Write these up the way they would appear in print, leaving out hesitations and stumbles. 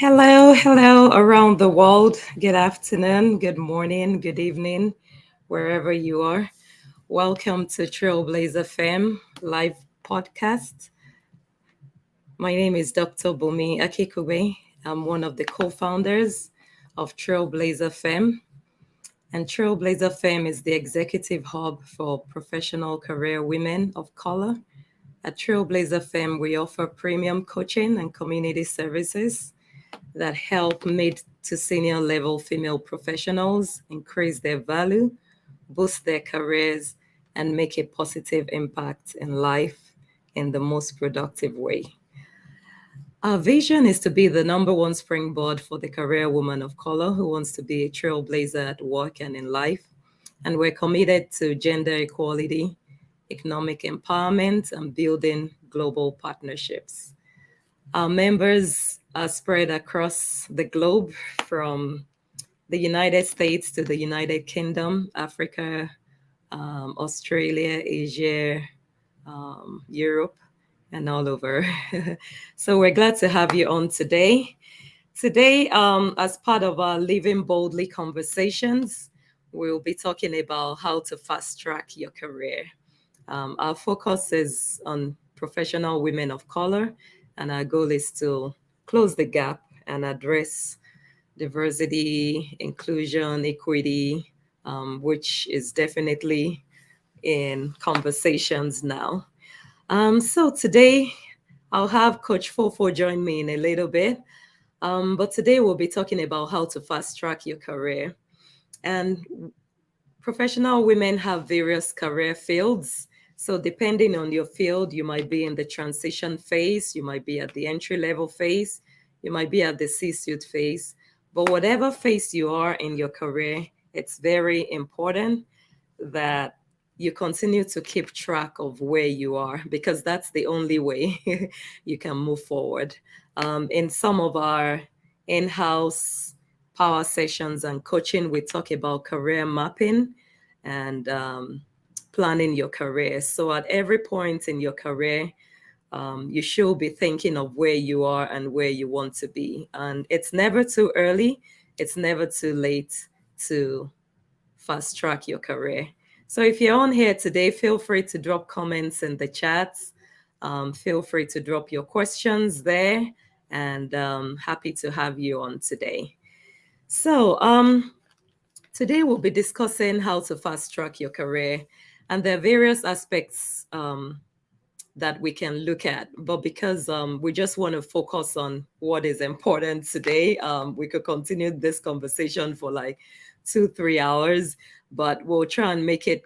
Hello around the world. Good afternoon, good morning, good evening, wherever you are. Welcome to Trailblazerfemme live podcast. My name is Dr. Bunmi Akinkugbe. I'm one of the co-founders of Trailblazerfemme, and Trailblazerfemme is the executive hub for professional career women of color. At Trailblazerfemme, we offer premium coaching and community services that help mid to senior level female professionals increase their value, boost their careers, and make a positive impact in life in the most productive way. Our vision is to be the number one springboard for the career woman of color who wants to be a trailblazer at work and in life. And we're committed to gender equality, economic empowerment, and building global partnerships. Our members are spread across the globe from the United States to the United Kingdom, Africa, Australia, Asia, Europe, and all over. So we're glad to have you on today. Today, as part of our Living Boldly conversations, we'll be talking about how to fast track your career. Our focus is on professional women of color, and our goal is to close the gap and address diversity, inclusion, equity, which is definitely in conversations now. So today, I'll have Coach Fofo join me in a little bit. But today we'll be talking about how to fast track your career. And professional women have various career fields. So depending on your field, you might be in the transition phase, you might be at the entry level phase, you might be at the C-suite phase. But whatever phase you are in your career, it's very important that you continue to keep track of where you are because that's the only way you can move forward. In some of our in-house power sessions and coaching, we talk about career mapping and planning your career. So at every point in your career, you should be thinking of where you are and where you want to be. And it's never too early, it's never too late to fast track your career. So if you're on here today, feel free to drop comments in the chats. Feel free to drop your questions there, and happy to have you on today. So today we'll be discussing how to fast track your career, and there are various aspects that we can look at. But because we just want to focus on what is important today, we could continue this conversation for like 2-3 hours, but we'll try and make it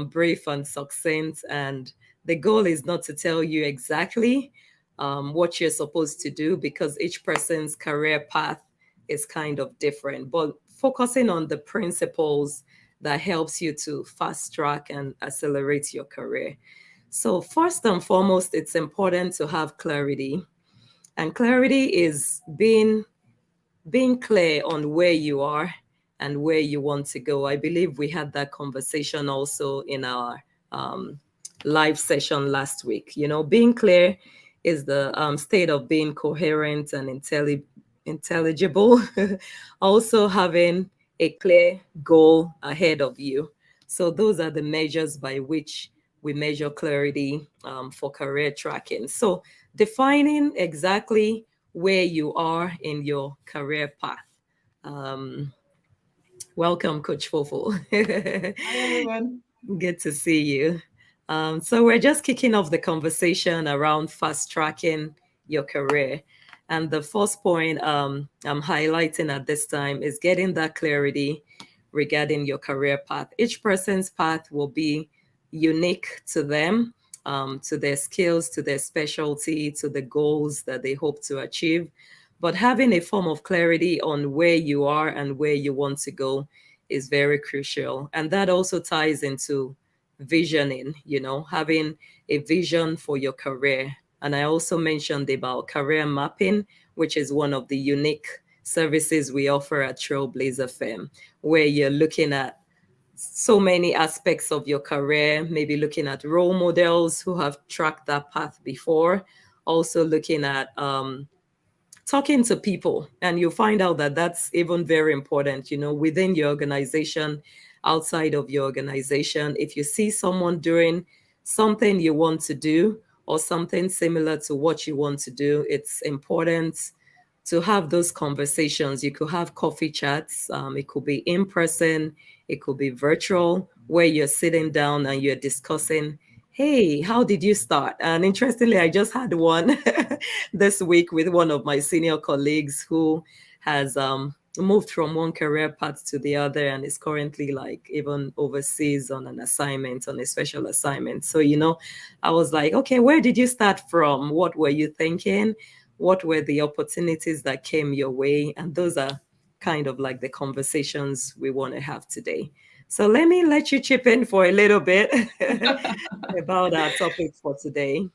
brief and succinct. And the goal is not to tell you exactly what you're supposed to do because each person's career path is kind of different, but focusing on the principles that helps you to fast track and accelerate your career. So first and foremost, it's important to have clarity. And clarity is being clear on where you are and where you want to go. I believe we had that conversation also in our live session last week. You know, being clear is the state of being coherent and intelligible. Also having a clear goal ahead of you. So those are the measures by which we measure clarity for career tracking. So defining exactly where you are in your career path. Um, Welcome, Coach Fofo. Hi, everyone. Good to see you. So we're just kicking off the conversation around fast tracking your career. And the first point I'm highlighting at this time is getting that clarity regarding your career path. Each person's path will be unique to them, to their skills, to their specialty, to the goals that they hope to achieve. But having a form of clarity on where you are and where you want to go is very crucial. And that also ties into visioning, you know, having a vision for your career. And I also mentioned about career mapping, which is one of the unique services we offer at Trailblazerfemme, where you're looking at so many aspects of your career, maybe looking at role models who have tracked that path before, also looking at talking to people, and you'll find out that that's even very important, within your organization, outside of your organization. If you see someone doing something you want to do or something similar to what you want to do, it's important to have those conversations. You could have coffee chats. It could be in person, it could be virtual, where you're sitting down and you're discussing, hey, how did you start? And interestingly, I just had one this week with one of my senior colleagues who has moved from one career path to the other and is currently like even overseas on an assignment, on a special assignment. So, I was like, okay, where did you start from? What were you thinking? What were the opportunities that came your way? And those are kind of like the conversations we want to have today. So let me let you chip in for a little bit about our topic for today.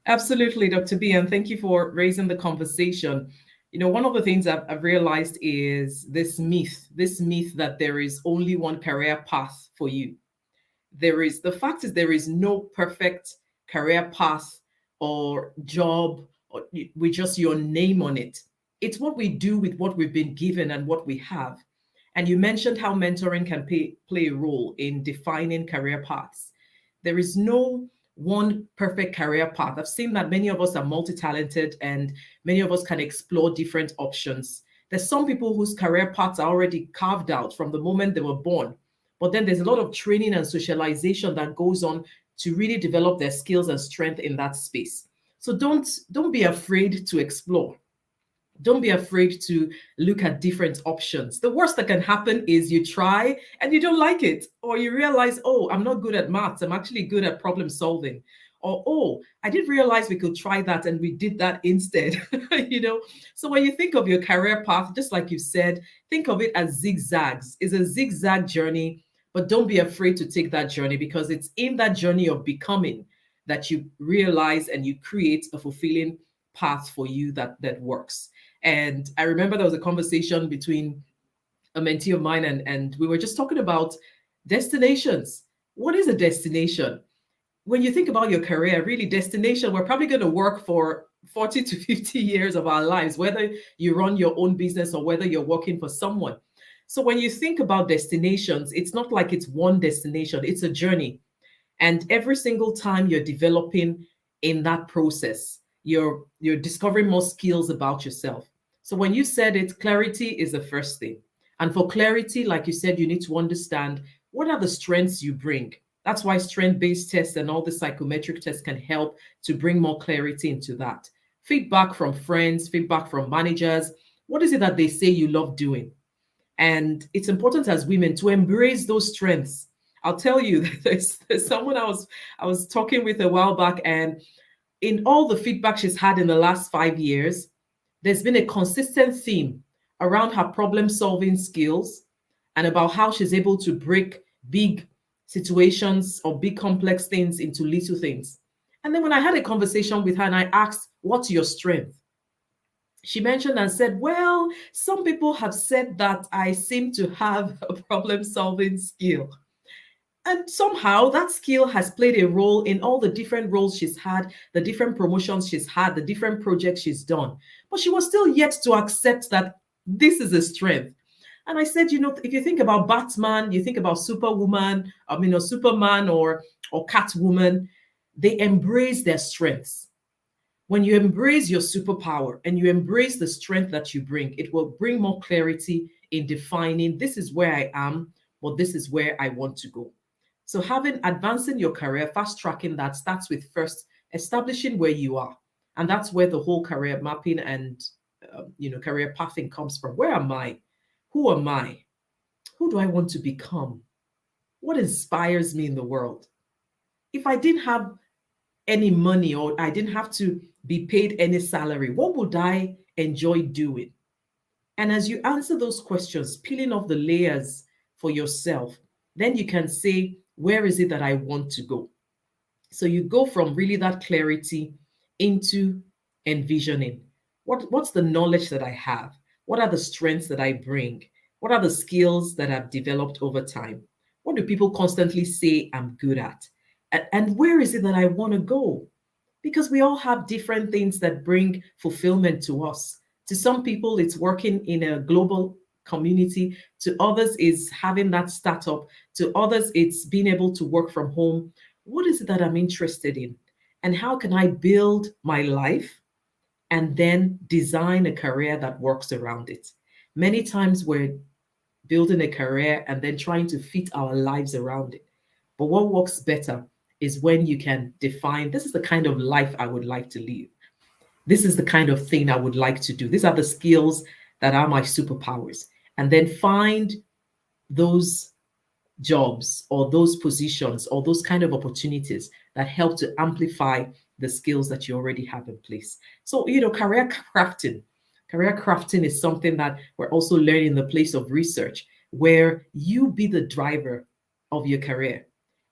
Absolutely, Dr. B, and thank you for raising the conversation. One of the things I've realized is this myth that there is only one career path for you. The fact is, there is no perfect career path or job or with just your name on it. It's what we do with what we've been given and what we have. And you mentioned how mentoring can play a role in defining career paths. There is no one perfect career path. I've seen that many of us are multi-talented and many of us can explore different options. There's some people whose career paths are already carved out from the moment they were born. But then there's a lot of training and socialization that goes on to really develop their skills and strength in that space. So don't be afraid to explore. Don't be afraid to look at different options. The worst that can happen is you try and you don't like it, or you realize, oh, I'm not good at maths. I'm actually good at problem solving. Or, oh, I didn't realize we could try that and we did that instead. So when you think of your career path, just like you said, think of it as zigzags. It's a zigzag journey, but don't be afraid to take that journey, because it's in that journey of becoming that you realize and you create a fulfilling path for you that works. And I remember there was a conversation between a mentee of mine, and we were just talking about destinations. What is a destination? When you think about your career, really, destination, we're probably going to work for 40 to 50 years of our lives, whether you run your own business or whether you're working for someone. So when you think about destinations, it's not like it's one destination, it's a journey. And every single time you're developing in that process, you're discovering more skills about yourself. So when you said it, clarity is the first thing. And for clarity, like you said, you need to understand what are the strengths you bring. That's why strength-based tests and all the psychometric tests can help to bring more clarity into that. Feedback from friends, feedback from managers. What is it that they say you love doing? And it's important as women to embrace those strengths. I'll tell you, there's someone I was talking with a while back, and in all the feedback she's had in the last 5 years, there's been a consistent theme around her problem solving skills and about how she's able to break big situations or big complex things into little things. And then when I had a conversation with her and I asked, what's your strength? She mentioned and said, well, some people have said that I seem to have a problem solving skill. And somehow that skill has played a role in all the different roles she's had, the different promotions she's had, the different projects she's done. But she was still yet to accept that this is a strength. And I said, if you think about Batman, you think about Superwoman, or Superman or Catwoman, they embrace their strengths. When you embrace your superpower and you embrace the strength that you bring, it will bring more clarity in defining this is where I am, but this is where I want to go. So advancing your career, fast tracking that starts with first establishing where you are. And that's where the whole career mapping and career pathing comes from. Where am I? Who am I? Who do I want to become? What inspires me in the world? If I didn't have any money or I didn't have to be paid any salary, what would I enjoy doing? And as you answer those questions, peeling off the layers for yourself, then you can say, where is it that I want to go? So you go from really that clarity into envisioning. What's the knowledge that I have? What are the strengths that I bring? What are the skills that I've developed over time? What do people constantly say I'm good at? And where is it that I want to go? Because we all have different things that bring fulfillment to us. To some people, it's working in a global community. To others, is having that startup. To others, it's being able to work from home. What is it that I'm interested in? And how can I build my life and then design a career that works around it? Many times we're building a career and then trying to fit our lives around it. But what works better is when you can define, this is the kind of life I would like to live. This is the kind of thing I would like to do. These are the skills that are my superpowers. And then find those jobs or those positions or those kind of opportunities that help to amplify the skills that you already have in place. So, career crafting. Career crafting is something that we're also learning in the place of research, where you be the driver of your career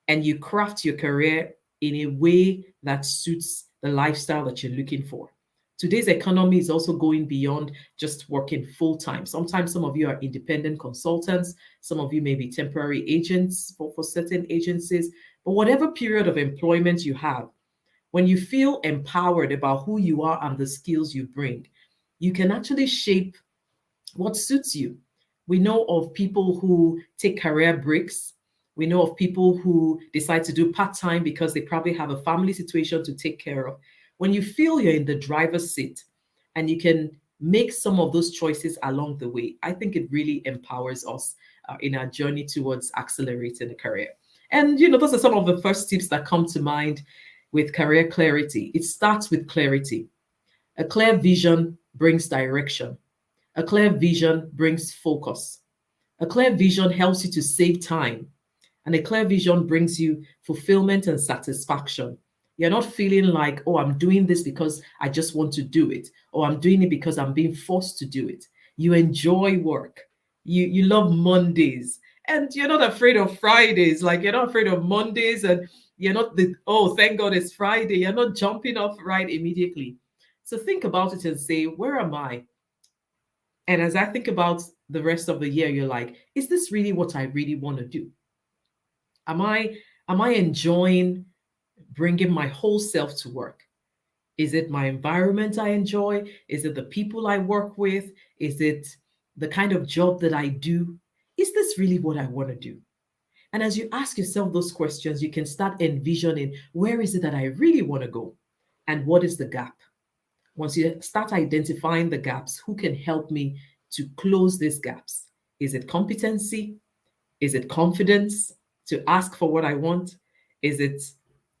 and you craft your career in a way that suits the lifestyle that you're looking for. Today's economy is also going beyond just working full time. Sometimes some of you are independent consultants, some of you may be temporary agents for certain agencies, but whatever period of employment you have, when you feel empowered about who you are and the skills you bring, you can actually shape what suits you. We know of people who take career breaks. We know of people who decide to do part time because they probably have a family situation to take care of. When you feel you're in the driver's seat and you can make some of those choices along the way, I think it really empowers us in our journey towards accelerating a career. And, those are some of the first tips that come to mind with career clarity. It starts with clarity. A clear vision brings direction. A clear vision brings focus. A clear vision helps you to save time. And a clear vision brings you fulfillment and satisfaction. You're not feeling like, oh, I'm doing this because I just want to do it, or I'm doing it because I'm being forced to do it. You enjoy work. You love Mondays, and you're not afraid of Fridays. Like, you're not afraid of Mondays, and you're not oh, thank God it's Friday. You're not jumping off right immediately. So think about it and say, where am I? And as I think about the rest of the year, you're like, is this really what I really want to do? Am I enjoying bringing my whole self to work? Is it my environment I enjoy? Is it the people I work with? Is it the kind of job that I do? Is this really what I want to do? And as you ask yourself those questions, you can start envisioning, where is it that I really want to go? And what is the gap? Once you start identifying the gaps, who can help me to close these gaps? Is it competency? Is it confidence to ask for what I want? Is it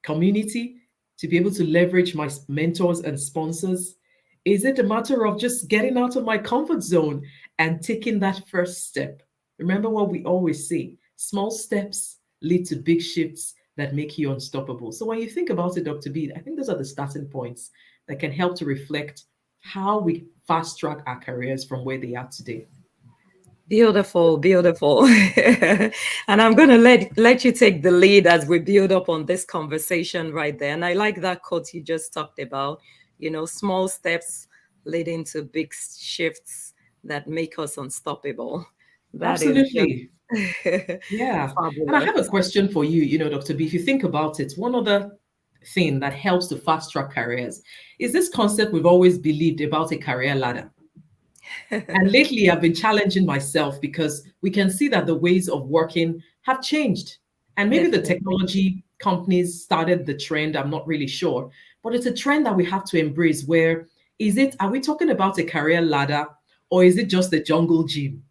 community to be able to leverage my mentors and sponsors? Is it a matter of just getting out of my comfort zone and taking that first step? Remember what we always say, small steps lead to big shifts that make you unstoppable. So when you think about it, Dr. B, I think those are the starting points that can help to reflect how we fast track our careers from where they are today. Beautiful, beautiful. And I'm going to let you take the lead as we build up on this conversation right there. And I like that quote you just talked about, small steps leading to big shifts that make us unstoppable. That is Absolutely. Yeah. And I fabulous. have a question for you, Dr. B. If you think about it, one other thing that helps to fast track careers is this concept we've always believed about a career ladder. And lately, I've been challenging myself because we can see that the ways of working have changed. And maybe the Definitely. technology companies started the trend, I'm not really sure. But it's a trend that we have to embrace where are we talking about a career ladder, or is it just a jungle gym?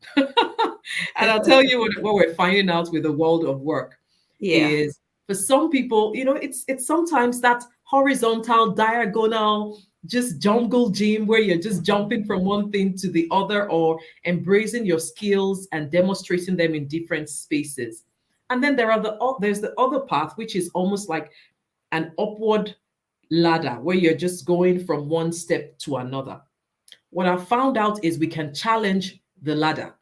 And I'll tell you what we're finding out with the world of work Yeah. is, for some people, it's sometimes that horizontal, diagonal, just jungle gym where you're just jumping from one thing to the other, or embracing your skills and demonstrating them in different spaces. And then there's the other path, which is almost like an upward ladder where you're just going from one step to another. What I found out is we can challenge the ladder.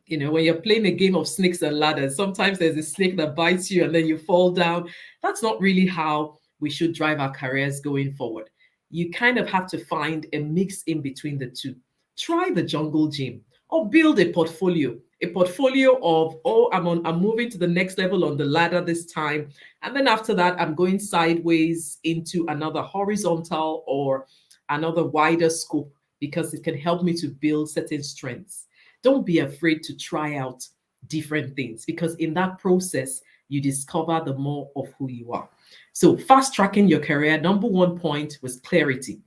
When you're playing a game of snakes and ladders, sometimes there's a snake that bites you and then you fall down. That's not really how we should drive our careers going forward. You kind of have to find a mix in between the two. Try the jungle gym or build a portfolio. A portfolio of, oh, I'm moving to the next level on the ladder this time. And then after that, I'm going sideways into another horizontal or another wider scope because it can help me to build certain strengths. Don't be afraid to try out different things, because in that process, you discover the more of who you are. So, fast tracking your career, number one point was clarity.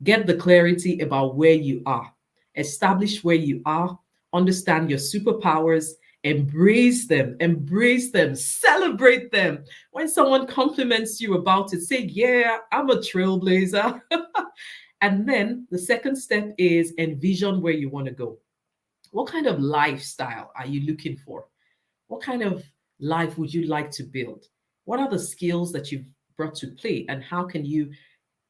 Get the clarity about where you are, establish where you are, understand your superpowers, embrace them, celebrate them. When someone compliments you about it, say, yeah, I'm a trailblazer. And then the second step is envision where you want to go. What kind of lifestyle are you looking for? What kind of life would you like to build? What are the skills that you've brought to play? And how can you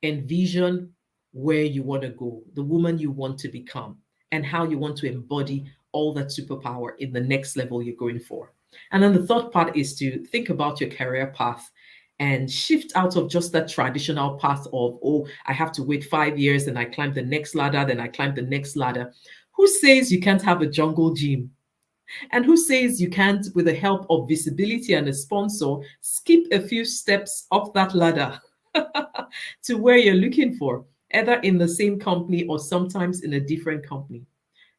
envision where you want to go, the woman you want to become, and how you want to embody all that superpower in the next level you're going for? And then the third part is to think about your career path and shift out of just that traditional path of, oh, I have to wait 5 years, and I climb the next ladder, then I climb the next ladder. Who says you can't have a jungle gym? And who says you can't, with the help of visibility and a sponsor, skip a few steps up that ladder to where you're looking for, either in the same company or sometimes in a different company?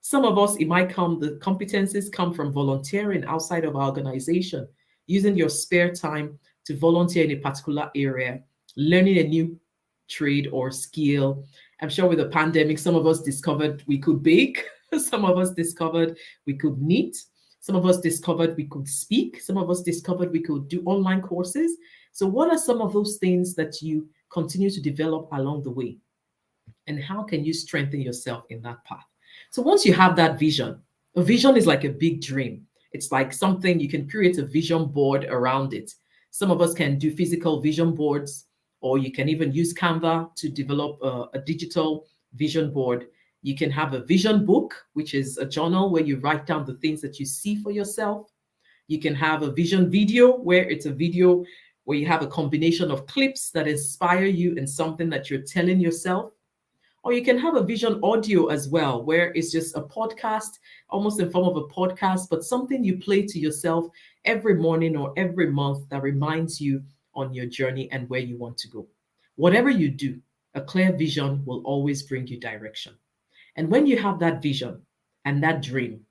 Some of us, it might come, the competencies come from volunteering outside of our organization, using your spare time to volunteer in a particular area, learning a new trade or skill. I'm sure with the pandemic, some of us discovered we could bake. Some of us discovered we could knit. Some of us discovered we could speak. Some of us discovered we could do online courses. So, what are some of those things that you continue to develop along the way? And how can you strengthen yourself in that path? So, once you have that vision, a vision is like a big dream. It's like something you can create a vision board around it. Some of us can do physical vision boards, or you can even use Canva to develop a digital vision board. You can have a vision book, which is a journal where you write down the things that you see for yourself. You can have a vision video, where it's a video where you have a combination of clips that inspire you in something that you're telling yourself. Or you can have a vision audio as well, where it's just a podcast, almost in form of a podcast, but something you play to yourself every morning or every month that reminds you on your journey and where you want to go. Whatever you do, a clear vision will always bring you direction. And when you have that vision and that dream,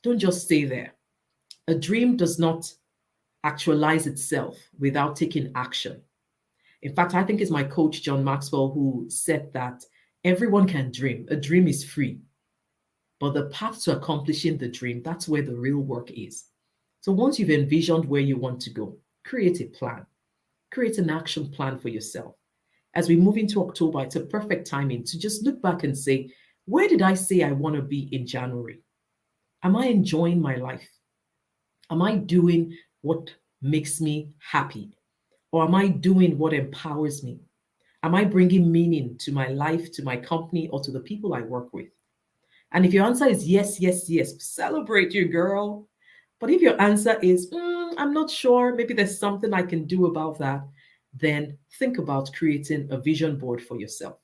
don't just stay there. A dream does not actualize itself without taking action. In fact, I think it's my coach, John Maxwell, who said that everyone can dream. A dream is free. But the path to accomplishing the dream, that's where the real work is. So once you've envisioned where you want to go, create a plan, create an action plan for yourself. As we move into October, it's a perfect timing to just look back and say, where did I say I want to be in January? Am I enjoying my life? Am I doing what makes me happy? Or am I doing what empowers me? Am I bringing meaning to my life, to my company, or to the people I work with? And if your answer is yes, yes, yes, celebrate you, girl. But if your answer is, I'm not sure, maybe there's something I can do about that, then think about creating a vision board for yourself.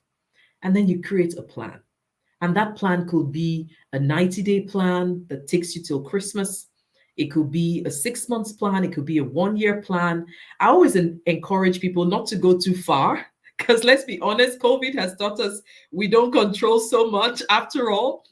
And then you create a plan. And that plan could be a 90-day plan that takes you till Christmas. It could be a 6 months plan. It could be a 1 year plan. I always encourage people not to go too far, because let's be honest, COVID has taught us we don't control so much after all.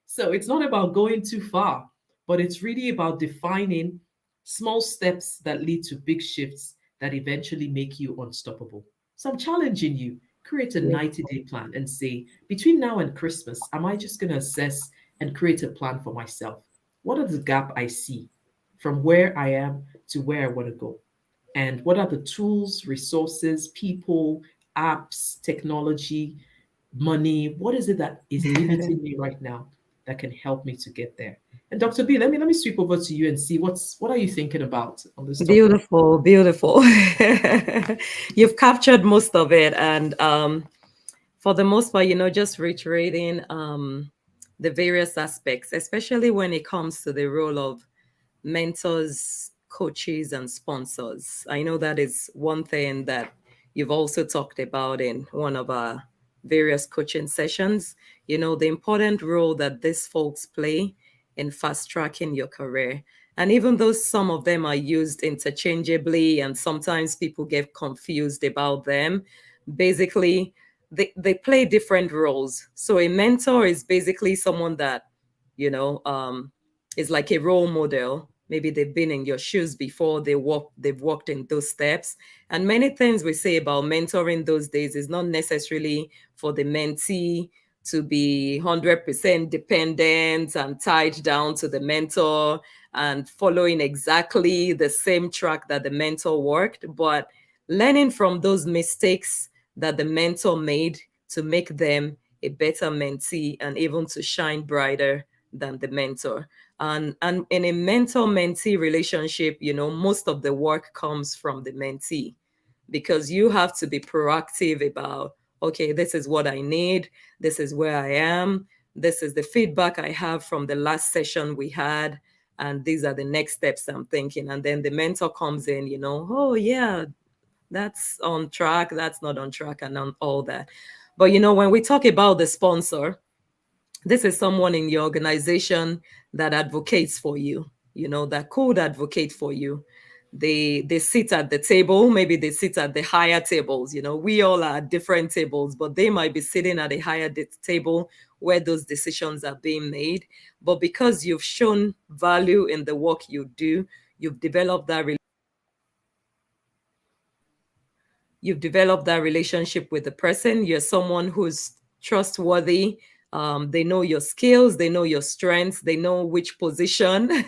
So it's not about going too far, but it's really about defining small steps that lead to big shifts that eventually make you unstoppable. So I'm challenging you, create a Yeah. 90-day plan and say, between now and Christmas, am I just going to assess and create a plan for myself? What are the gap I see from where I am to where I want to go? And what are the tools, resources, people, apps, technology, money? What is it that is limiting me right now that can help me to get there? And Dr. B, let me sweep over to you and see what are you thinking about on this topic? Beautiful, beautiful. You've captured most of it. And for the most part, just reiterating the various aspects, especially when it comes to the role of mentors, coaches, and sponsors. I know that is one thing that you've also talked about in one of our various coaching sessions. The important role that these folks play in fast tracking your career. And even though some of them are used interchangeably and sometimes people get confused about them, basically, they play different roles. So a mentor is basically someone that, you know, is like a role model. Maybe they've been in your shoes before, they've walked in those steps. And many things we say about mentoring those days is not necessarily for the mentee to be 100% dependent and tied down to the mentor and following exactly the same track that the mentor worked, but learning from those mistakes that the mentor made to make them a better mentee and even to shine brighter than the mentor. And in a mentor-mentee relationship, you know, most of the work comes from the mentee, because you have to be proactive about, okay, this is what I need, this is where I am, this is the feedback I have from the last session we had, and these are the next steps I'm thinking. And then the mentor comes in, you know, oh yeah, that's on track, that's not on track, and on all that. But you know, when we talk about the sponsor, this is someone in your organization that advocates for you, you know, that could advocate for you. They sit at the table, maybe they sit at the higher tables, you know, we all are at different tables, but they might be sitting at a higher table where those decisions are being made. But because you've shown value in the work you do, you've developed that you've developed that relationship with the person. You're someone who's trustworthy. They know your skills, they know your strengths, they know which position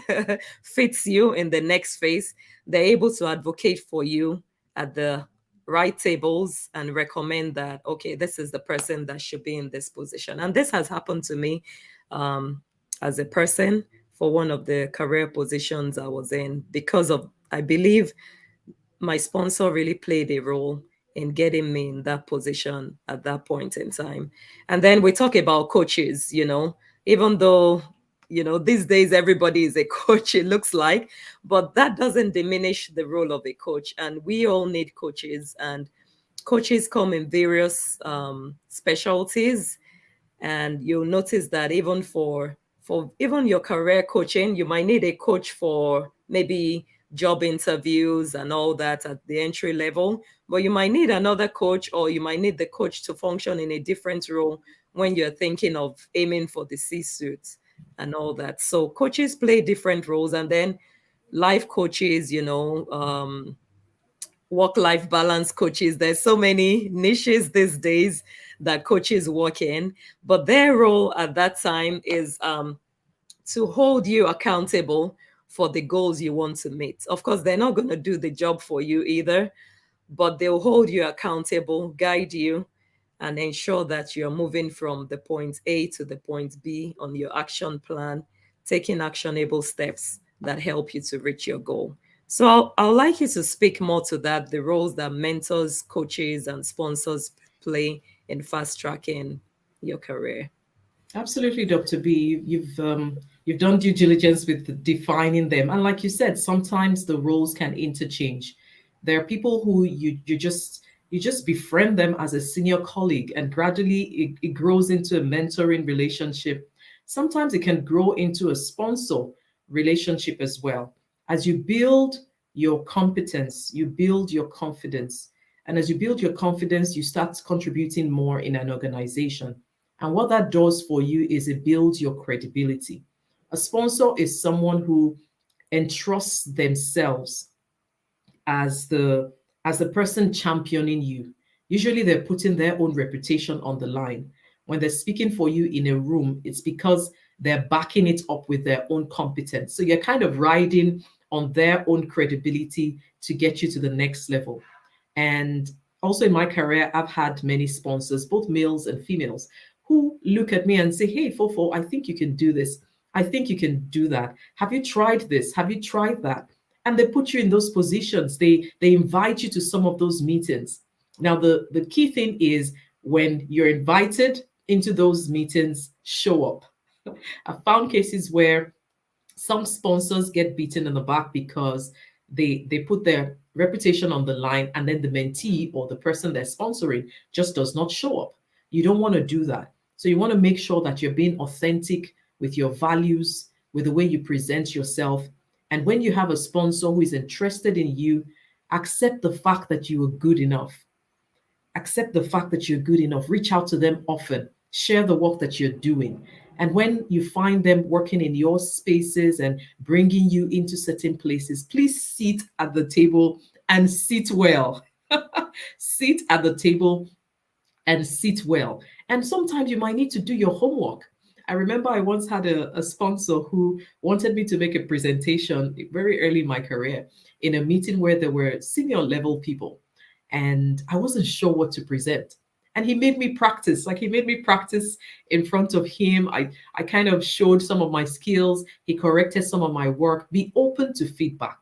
fits you in the next phase. They're able to advocate for you at the right tables and recommend that, okay, this is the person that should be in this position. And this has happened to me as a person for one of the career positions I was in, because of, I believe, my sponsor really played a role in getting me in that position at that point in time. And then we talk about coaches, you know, even though, you know, these days everybody is a coach, it looks like, but that doesn't diminish the role of a coach. And we all need coaches, and coaches come in various specialties. And you'll notice that even for even your career coaching, you might need a coach for maybe job interviews and all that at the entry level, but you might need another coach, or you might need the coach to function in a different role when you're thinking of aiming for the C-suite and all that. So coaches play different roles. And then life coaches, you know, work-life balance coaches. There's so many niches these days that coaches work in, but their role at that time is to hold you accountable for the goals you want to meet. Of course, they're not going to do the job for you either, but they'll hold you accountable, guide you, and ensure that you're moving from the point A to the point B on your action plan, taking actionable steps that help you to reach your goal. So I'd like you to speak more to that, the roles that mentors, coaches, and sponsors play in fast tracking your career. Absolutely, Dr. B. You've done due diligence with defining them, and like you said, sometimes the roles can interchange. There are people who you just befriend them as a senior colleague, and gradually it grows into a mentoring relationship. Sometimes it can grow into a sponsor relationship as well. As you build your competence, you build your confidence, and as you build your confidence, you start contributing more in an organization. And what that does for you is it builds your credibility. A sponsor is someone who entrusts themselves as the person championing you. Usually they're putting their own reputation on the line. When they're speaking for you in a room, it's because they're backing it up with their own competence. So you're kind of riding on their own credibility to get you to the next level. And also in my career, I've had many sponsors, both males and females, who look at me and say, "Hey, Fofo, I think you can do this. I think you can do that. Have you tried this? Have you tried that?" And they put you in those positions. They invite you to some of those meetings. Now, the key thing is, when you're invited into those meetings, show up. I found cases where some sponsors get beaten in the back because they put their reputation on the line, and then the mentee or the person they're sponsoring just does not show up. You don't want to do that. So you want to make sure that you're being authentic with your values, with the way you present yourself. And when you have a sponsor who is interested in you, accept the fact that you are good enough. Accept the fact that you're good enough. Reach out to them often. Share the work that you're doing. And when you find them working in your spaces and bringing you into certain places, please sit at the table and sit well. Sit at the table and sit well. And sometimes you might need to do your homework. I remember I once had a sponsor who wanted me to make a presentation very early in my career in a meeting where there were senior level people. And I wasn't sure what to present. And he made me practice, like he made me practice in front of him. I kind of showed some of my skills. He corrected some of my work. Be open to feedback.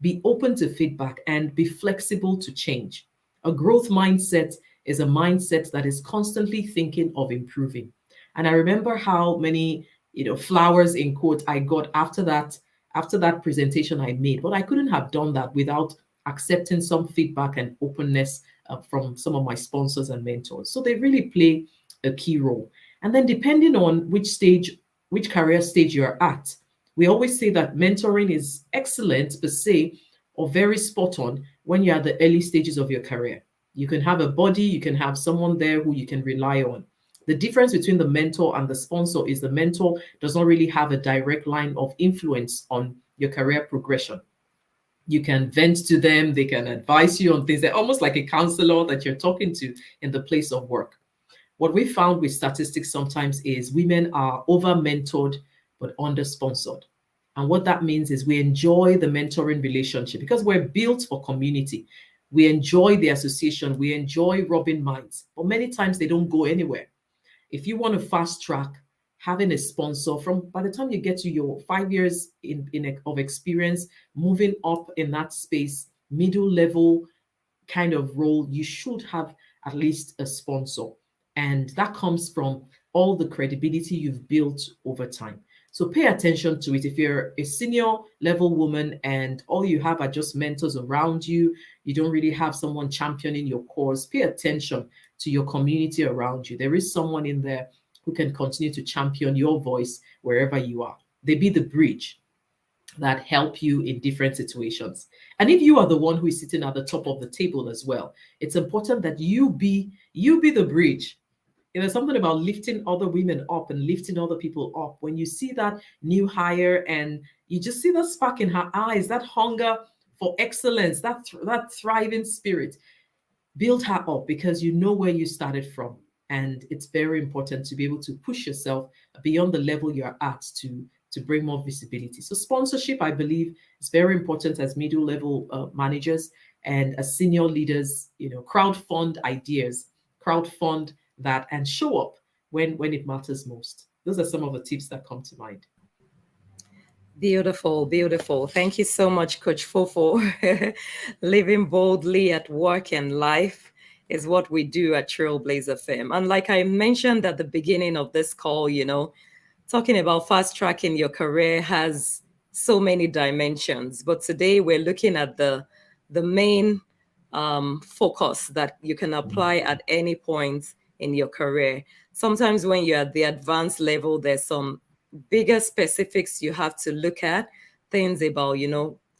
Be open to feedback and be flexible to change. A growth mindset is a mindset that is constantly thinking of improving. And I remember how many, flowers in quote I got after that presentation I made. But I couldn't have done that without accepting some feedback and openness from some of my sponsors and mentors. So they really play a key role. And then depending on which career stage you're at, we always say that mentoring is excellent per se or very spot on when you're at the early stages of your career. You can have a body, you can have someone there who you can rely on. The difference between the mentor and the sponsor is the mentor does not really have a direct line of influence on your career progression. You can vent to them, they can advise you on things. They're almost like a counselor that you're talking to in the place of work. What we found with statistics sometimes is women are over mentored but under sponsored. And what that means is we enjoy the mentoring relationship because we're built for community. We enjoy the association, we enjoy rubbing minds, but many times they don't go anywhere. If you want to fast track having a sponsor from by the time you get to your 5 years of experience, moving up in that space, middle level kind of role, you should have at least a sponsor. And that comes from all the credibility you've built over time. So pay attention to it. If you're a senior level woman and all you have are just mentors around you, you don't really have someone championing your cause, pay attention to your community around you. There is someone in there who can continue to champion your voice wherever you are. They be the bridge that help you in different situations. And if you are the one who is sitting at the top of the table as well, it's important that you be the bridge. There's something about lifting other women up and lifting other people up. When you see that new hire and you just see that spark in her eyes, that hunger for excellence, that thriving spirit, build her up because you know where you started from. And it's very important to be able to push yourself beyond the level you're at to bring more visibility. So sponsorship, I believe, is very important as middle level managers and as senior leaders. Crowd fund ideas, crowd fund that, and show up when it matters most. Those are some of the tips that come to mind. Beautiful, beautiful. Thank you so much, Coach Fofo. Living boldly at work and life is what we do at Trailblazerfemme. And like I mentioned at the beginning of this call, talking about fast tracking your career has so many dimensions. But today we're looking at the main focus that you can apply at any point in your career. Sometimes when you're at the advanced level, there's some bigger specifics you have to look at, things about,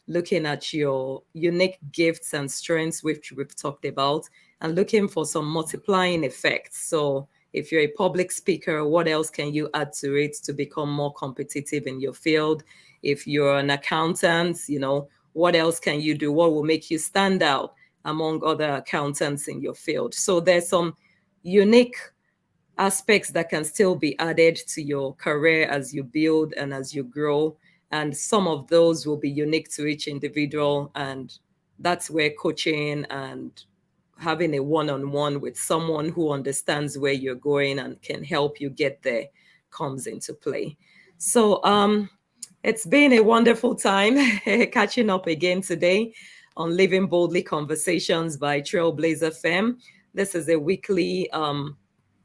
looking at your unique gifts and strengths, which we've talked about, and looking for some multiplying effects. So if you're a public speaker, what else can you add to it to become more competitive in your field? If you're an accountant, what else can you do? What will make you stand out among other accountants in your field? So there's some unique aspects that can still be added to your career as you build and as you grow. And some of those will be unique to each individual. And that's where coaching and having a one-on-one with someone who understands where you're going and can help you get there comes into play. So it's been a wonderful time catching up again today on Living Boldly Conversations by Trailblazerfemme. This is a weekly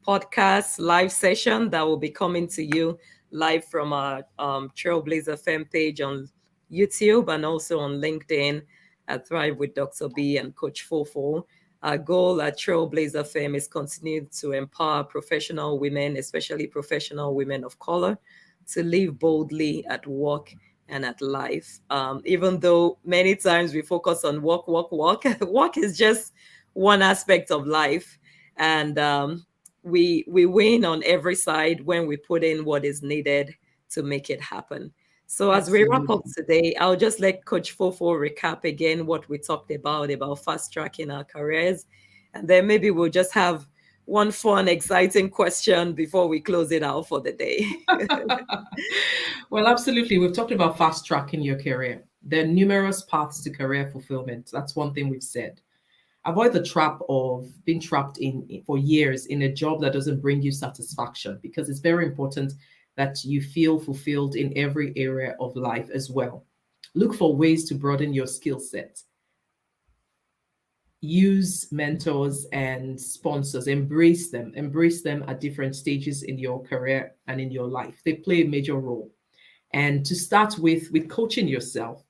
podcast live session that will be coming to you live from our Trailblazerfemme page on YouTube and also on LinkedIn at Thrive with Dr. B and Coach Fofo. Our goal at Trailblazerfemme is continue to empower professional women, especially professional women of color, to live boldly at work and at life. Even though many times we focus on work, work is just one aspect of life, and we win on every side when we put in what is needed to make it happen. So as we wrap up Absolutely. today, I'll just let Coach Fofo recap again what we talked about fast tracking our careers, and then maybe we'll just have one fun, exciting question before we close it out for the day. Well, absolutely. We've talked about fast tracking your career. There are numerous paths to career fulfillment. That's one thing we've said. Avoid the trap of being trapped in for years in a job that doesn't bring you satisfaction, because it's very important that you feel fulfilled in every area of life as well. Look for ways to broaden your skill set. Use mentors and sponsors. Embrace them at different stages in your career and in your life. They play a major role. And to start with coaching yourself,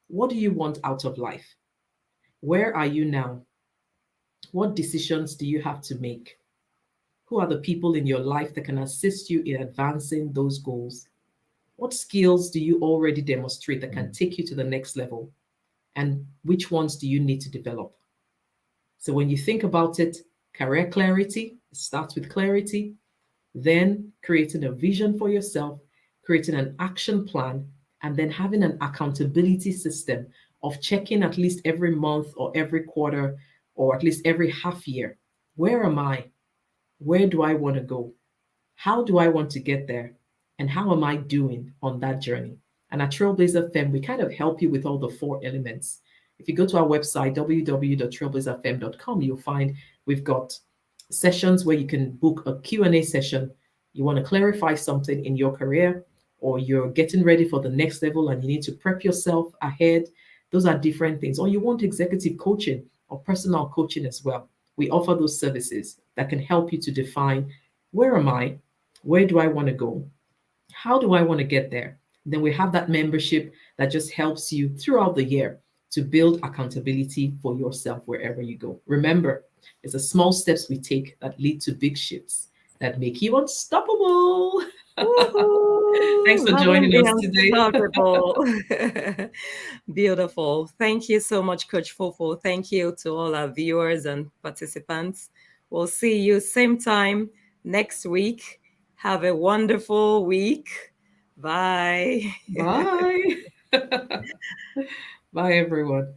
what do you want out of life? Where are you now? What decisions do you have to make? Who are the people in your life that can assist you in advancing those goals? What skills do you already demonstrate that can take you to the next level? And which ones do you need to develop? So when you think about it, career clarity starts with clarity, then creating a vision for yourself, creating an action plan, and then having an accountability system of checking at least every month or every quarter or at least every half year. Where am I? Where do I want to go? How do I want to get there? And how am I doing on that journey? And at Trailblazer Femme, we kind of help you with all the four elements. If you go to our website, www.trailblazerfemme.com, you'll find we've got sessions where you can book a Q&A session. You want to clarify something in your career, or you're getting ready for the next level and you need to prep yourself ahead. Those are different things. Or you want executive coaching or personal coaching as well. We offer those services that can help you to define, where am I? Where do I want to go? How do I want to get there? Then we have that membership that just helps you throughout the year to build accountability for yourself wherever you go. Remember, it's the small steps we take that lead to big shifts that make you unstoppable. Thanks Woohoo! for Loving joining the us today. unstoppable. Beautiful. Thank you so much, Coach Fofo. Thank you to all our viewers and participants. We'll see you same time next week. Have a wonderful week. Bye. Bye. Bye, everyone.